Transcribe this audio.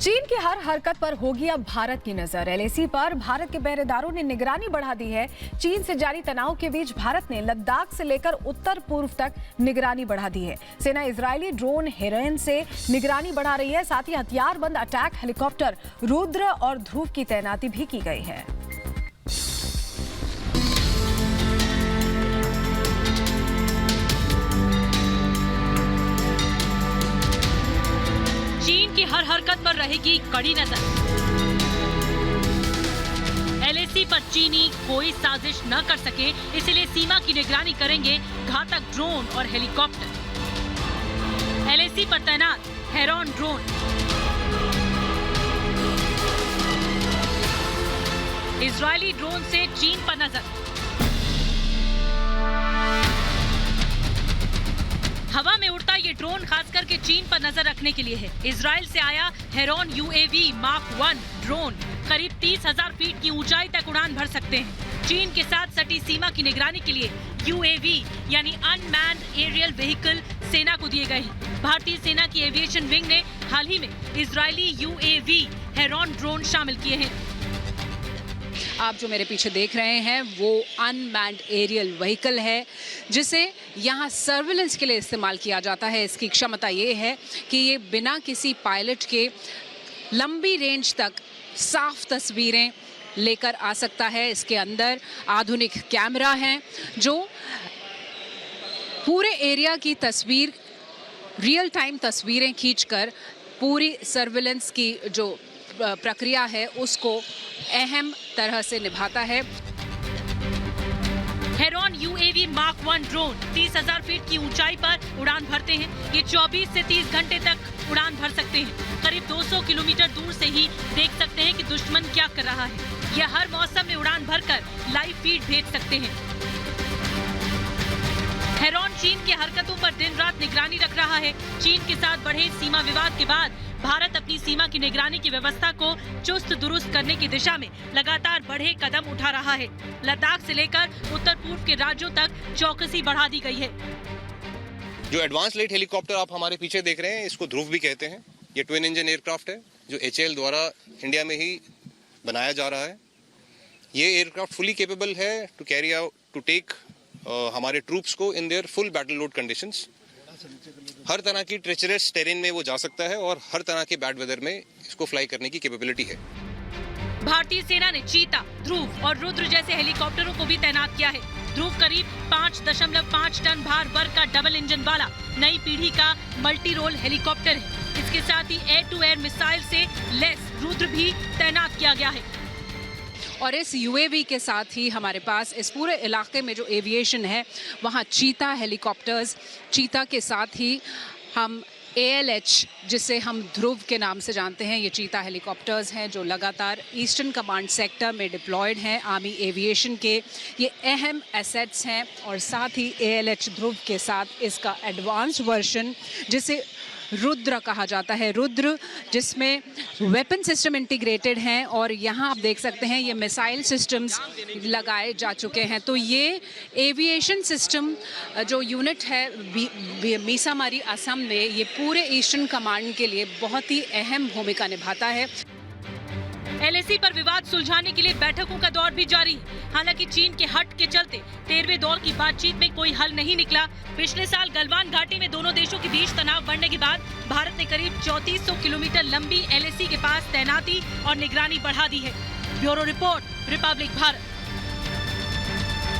चीन की हर हरकत पर होगी अब भारत की नजर। एलएसी पर भारत के पहरेदारों ने निगरानी बढ़ा दी है। चीन से जारी तनाव के बीच भारत ने लद्दाख से लेकर उत्तर पूर्व तक निगरानी बढ़ा दी है। सेना इजरायली ड्रोन हेरन से निगरानी बढ़ा रही है। साथ ही हथियारबंद अटैक हेलीकॉप्टर रुद्र और ध्रुव की तैनाती भी की गई है। हर हरकत पर रहेगी कड़ी नजर। एलएसी पर चीनी कोई साजिश न कर सके, इसलिए सीमा की निगरानी करेंगे घातक ड्रोन और हेलीकॉप्टर। एलएसी पर तैनात हेरॉन ड्रोन। इजरायली ड्रोन से चीन पर नजर। हवा में उड़ता ये ड्रोन खास करके चीन पर नजर रखने के लिए है। इजराइल से आया हेरॉन यूएवी मार्क 1 ड्रोन करीब 30,000 फीट की ऊंचाई तक उड़ान भर सकते हैं। चीन के साथ सटी सीमा की निगरानी के लिए यूएवी यानी अनमैन्ड एरियल व्हीकल सेना को दिए गए हैं। भारतीय सेना की एविएशन विंग ने हाल ही में इजरायली यूएवी हेरॉन ड्रोन शामिल किए हैं। आप जो मेरे पीछे देख रहे हैं वो अनमैन्ड एरियल व्हीकल है, जिसे यहाँ सर्विलेंस के लिए इस्तेमाल किया जाता है। इसकी क्षमता ये है कि ये बिना किसी पायलट के लंबी रेंज तक साफ तस्वीरें लेकर आ सकता है। इसके अंदर आधुनिक कैमरा हैं जो पूरे एरिया की तस्वीर, रियल टाइम तस्वीरें खींचकर पूरी सर्विलेंस की जो प्रक्रिया है उसको अहम तरह से निभाता है। Heron UAV mark 1 drone 30,000 feet की ऊंचाई पर उड़ान भरते हैं। ये 24 से 30 घंटे तक उड़ान भर सकते हैं। करीब 200 किलोमीटर दूर से ही देख सकते हैं कि दुश्मन क्या कर रहा है। यह हर मौसम में उड़ान भरकर लाइव फीड भेज सकते हैं। हेरॉन चीन की हरकतों पर दिन रात निगरानी रख रहा है। चीन के साथ बढ़े सीमा विवाद के बाद भारत अपनी सीमा की निगरानी की व्यवस्था को चुस्त दुरुस्त करने की दिशा में लगातार बढ़े कदम उठा रहा है। लद्दाख से लेकर उत्तर पूर्व के राज्यों तक चौकसी बढ़ा दी गई है। जो एडवांस लाइट हेलीकॉप्टर आप हमारे पीछे देख रहे हैं, इसको ध्रुव भी कहते हैं। ये ट्विन इंजन एयरक्राफ्ट है जो HAL द्वारा इंडिया में ही बनाया जा रहा है। ये एयरक्राफ्ट फुली केपेबल है to carry out to take हमारे ट्रूप्स को in their full battle load conditions. हर तरह की ट्रेचरस टेरेन में वो जा सकता है और हर तरह के बैड वेदर में इसको फ्लाई करने की कैपेबिलिटी है। भारतीय सेना ने चीता, ध्रुव और रुद्र जैसे हेलीकॉप्टरों को भी तैनात किया है। ध्रुव करीब 5.5 टन भार वर्ग का डबल इंजन वाला नई पीढ़ी का मल्टी रोल हेलीकॉप्टर है। इसके साथ ही एयर टू एयर मिसाइल से लैस रुद्र भी तैनात किया गया है। और इस यूएवी के साथ ही हमारे पास इस पूरे इलाके में जो एविएशन है वहाँ चीता हेलीकॉप्टर्स, चीता के साथ ही हम ALH जिसे हम ध्रुव के नाम से जानते हैं, ये चीता हेलीकॉप्टर्स हैं जो लगातार ईस्टर्न कमांड सेक्टर में डिप्लॉयड हैं। आर्मी एविएशन के ये अहम एसेट्स हैं। और साथ ही ALH ध्रुव के साथ इसका एडवांस वर्जन जिसे रुद्र कहा जाता है, रुद्र, जिसमें वेपन सिस्टम इंटीग्रेटेड हैं और यहाँ आप देख सकते हैं ये मिसाइल सिस्टम्स लगाए जा चुके हैं। तो ये एविएशन सिस्टम जो यूनिट है मीसामारी असम में, ये पूरे ईस्टर्न कमांड के लिए बहुत ही अहम भूमिका निभाता है। एलएसी पर विवाद सुलझाने के लिए बैठकों का दौर भी जारी है। हालांकि चीन के हट के चलते 13वें दौर की बातचीत में कोई हल नहीं निकला। पिछले साल गलवान घाटी में दोनों देशों के बीच तनाव बढ़ने के बाद भारत ने करीब 3400 किलोमीटर लंबी एलएसी के पास तैनाती और निगरानी बढ़ा दी है। Bureau report, Republic Bharat.